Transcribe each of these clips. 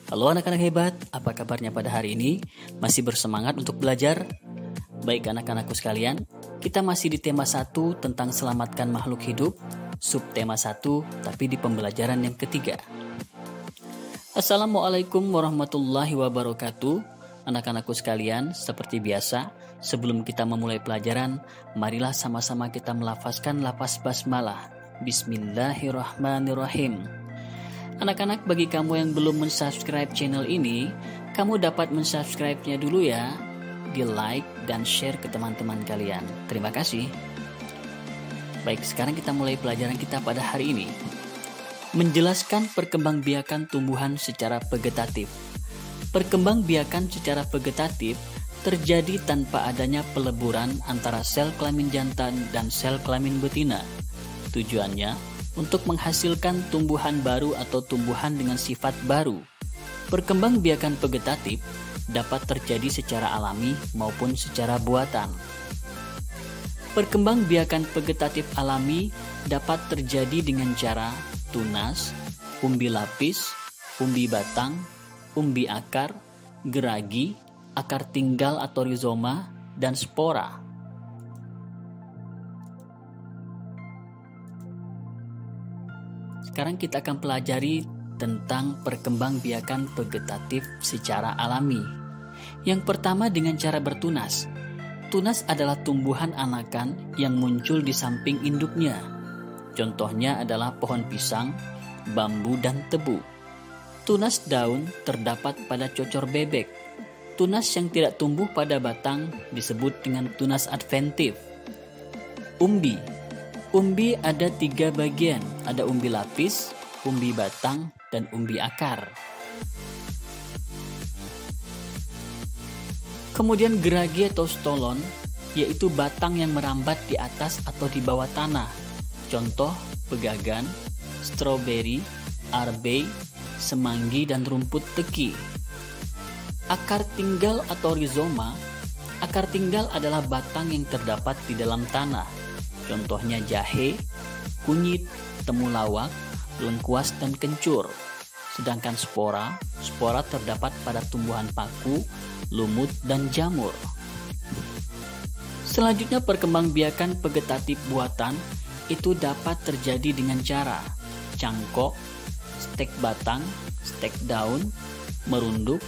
Halo anak-anak hebat, apa kabarnya pada hari ini? Masih bersemangat untuk belajar? Baik anak-anakku sekalian, kita masih di tema 1 tentang selamatkan makhluk hidup, subtema 1 tapi di pembelajaran yang ketiga. Assalamualaikum warahmatullahi wabarakatuh. Anak-anakku sekalian, seperti biasa, sebelum kita memulai pelajaran, marilah sama-sama kita melafazkan lafaz basmalah. Bismillahirrahmanirrahim. Anak-anak, bagi kamu yang belum mensubscribe channel ini, kamu dapat mensubscribe-nya dulu ya, di like dan share ke teman-teman kalian. Terima kasih. Baik, sekarang kita mulai pelajaran kita pada hari ini. Menjelaskan perkembangbiakan tumbuhan secara vegetatif. Perkembangbiakan secara vegetatif terjadi tanpa adanya peleburan antara sel kelamin jantan dan sel kelamin betina. Tujuannya untuk menghasilkan tumbuhan baru atau tumbuhan dengan sifat baru. Perkembangbiakan vegetatif dapat terjadi secara alami maupun secara buatan. Perkembangbiakan vegetatif alami dapat terjadi dengan cara tunas, umbi lapis, umbi batang, umbi akar, geragi, akar tinggal atau rizoma, dan spora. Sekarang kita akan pelajari tentang perkembangbiakan vegetatif secara alami. Yang pertama dengan cara bertunas. Tunas adalah tumbuhan anakan yang muncul di samping induknya. Contohnya adalah pohon pisang, bambu, dan tebu. Tunas daun terdapat pada cocor bebek. Tunas yang tidak tumbuh pada batang disebut dengan tunas adventif. Umbi ada 3 bagian, ada umbi lapis, umbi batang, dan umbi akar. Kemudian geragi atau stolon, yaitu batang yang merambat di atas atau di bawah tanah. Contoh, pegagan, stroberi, arbei, semanggi, dan rumput teki. Akar tinggal atau rizoma, akar tinggal adalah batang yang terdapat di dalam tanah. Contohnya jahe, kunyit, temulawak, lengkuas, dan kencur. Sedangkan spora terdapat pada tumbuhan paku, lumut, dan jamur. Selanjutnya perkembangbiakan vegetatif buatan itu dapat terjadi dengan cara cangkok, stek batang, stek daun, merunduk,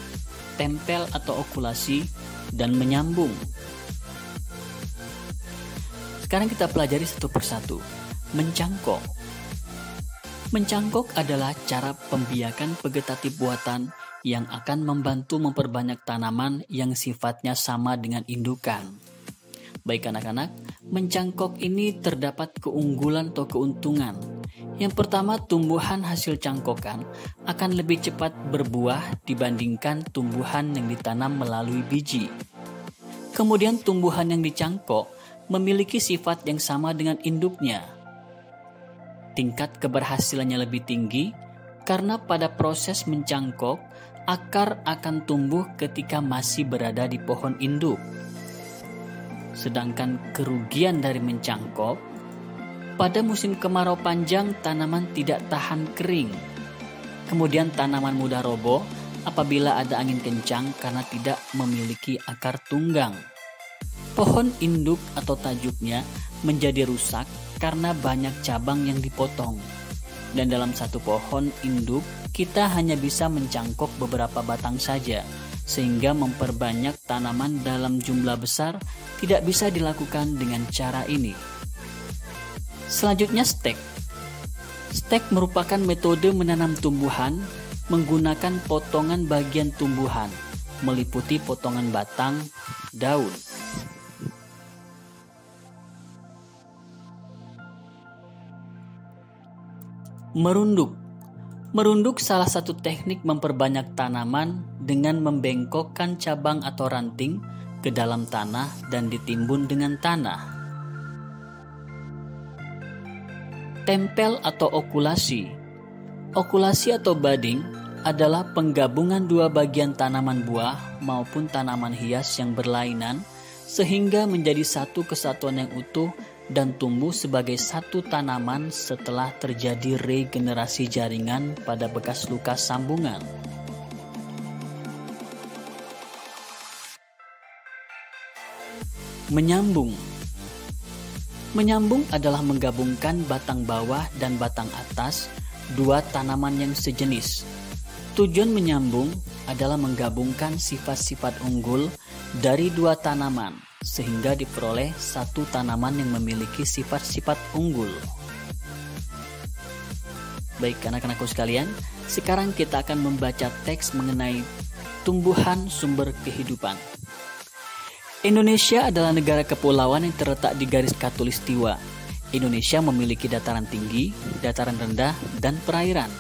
tempel atau okulasi, dan menyambung. Sekarang kita pelajari satu persatu. Mencangkok. Mencangkok adalah cara pembiakan vegetatif buatan yang akan membantu memperbanyak tanaman yang sifatnya sama dengan indukan. Baik anak-anak, mencangkok ini terdapat keunggulan atau keuntungan. Yang pertama, tumbuhan hasil cangkokan akan lebih cepat berbuah dibandingkan tumbuhan yang ditanam melalui biji. Kemudian tumbuhan yang dicangkok memiliki sifat yang sama dengan induknya. Tingkat keberhasilannya lebih tinggi karena pada proses mencangkok, akar akan tumbuh ketika masih berada di pohon induk. Sedangkan kerugian dari mencangkok, pada musim kemarau panjang tanaman tidak tahan kering. Kemudian tanaman mudah roboh apabila ada angin kencang karena tidak memiliki akar tunggang. Pohon induk atau tajuknya menjadi rusak karena banyak cabang yang dipotong. Dan dalam satu pohon induk, kita hanya bisa mencangkok beberapa batang saja, sehingga memperbanyak tanaman dalam jumlah besar tidak bisa dilakukan dengan cara ini. Selanjutnya stek. Stek merupakan metode menanam tumbuhan menggunakan potongan bagian tumbuhan, meliputi potongan batang, daun. Merunduk salah satu teknik memperbanyak tanaman dengan membengkokkan cabang atau ranting ke dalam tanah dan ditimbun dengan tanah. Tempel atau okulasi. Okulasi atau budding adalah penggabungan 2 bagian tanaman buah maupun tanaman hias yang berlainan sehingga menjadi satu kesatuan yang utuh dan tumbuh sebagai satu tanaman setelah terjadi regenerasi jaringan pada bekas luka sambungan. Menyambung. Menyambung adalah menggabungkan batang bawah dan batang atas dua tanaman yang sejenis. Tujuan menyambung adalah menggabungkan sifat-sifat unggul dari dua tanaman sehingga diperoleh satu tanaman yang memiliki sifat-sifat unggul. Baik anak-anakku sekalian, sekarang kita akan membaca teks mengenai tumbuhan sumber kehidupan. Indonesia adalah negara kepulauan yang terletak di garis khatulistiwa. Indonesia memiliki dataran tinggi, dataran rendah, dan perairan.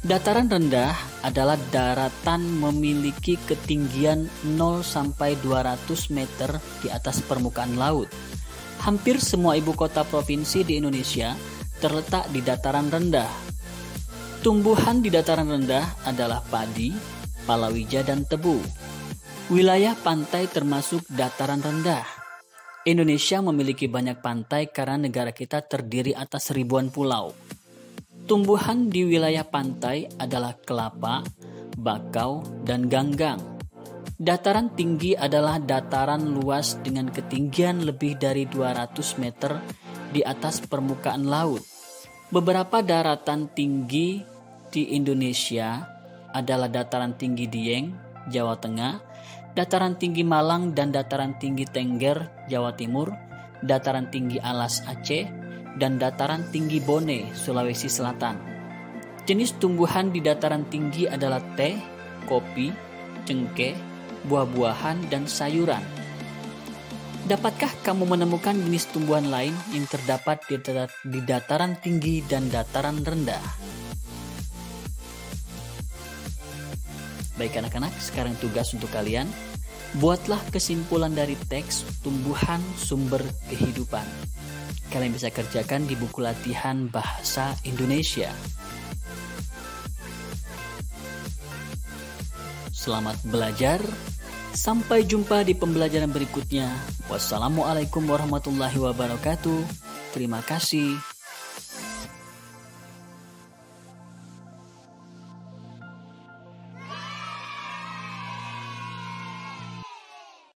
Dataran rendah adalah daratan memiliki ketinggian 0 sampai 200 meter di atas permukaan laut. Hampir semua ibu kota provinsi di Indonesia terletak di dataran rendah. Tumbuhan di dataran rendah adalah padi, palawija, dan tebu. Wilayah pantai termasuk dataran rendah. Indonesia memiliki banyak pantai karena negara kita terdiri atas ribuan pulau. Tumbuhan di wilayah pantai adalah kelapa, bakau, dan ganggang. Dataran tinggi adalah dataran luas dengan ketinggian lebih dari 200 meter di atas permukaan laut. Beberapa daratan tinggi di Indonesia adalah dataran tinggi Dieng, Jawa Tengah, dataran tinggi Malang dan dataran tinggi Tengger, Jawa Timur, dataran tinggi Alas Aceh, dan dataran tinggi Bone, Sulawesi Selatan. Jenis tumbuhan di dataran tinggi adalah teh, kopi, cengkeh, buah-buahan, dan sayuran. Dapatkah kamu menemukan jenis tumbuhan lain yang terdapat di dataran tinggi dan dataran rendah? Baik anak-anak, sekarang tugas untuk kalian. Buatlah kesimpulan dari teks tumbuhan sumber kehidupan. Kalian bisa kerjakan di buku latihan bahasa Indonesia. Selamat belajar. Sampai jumpa di pembelajaran berikutnya. Wassalamualaikum warahmatullahi wabarakatuh. Terima kasih.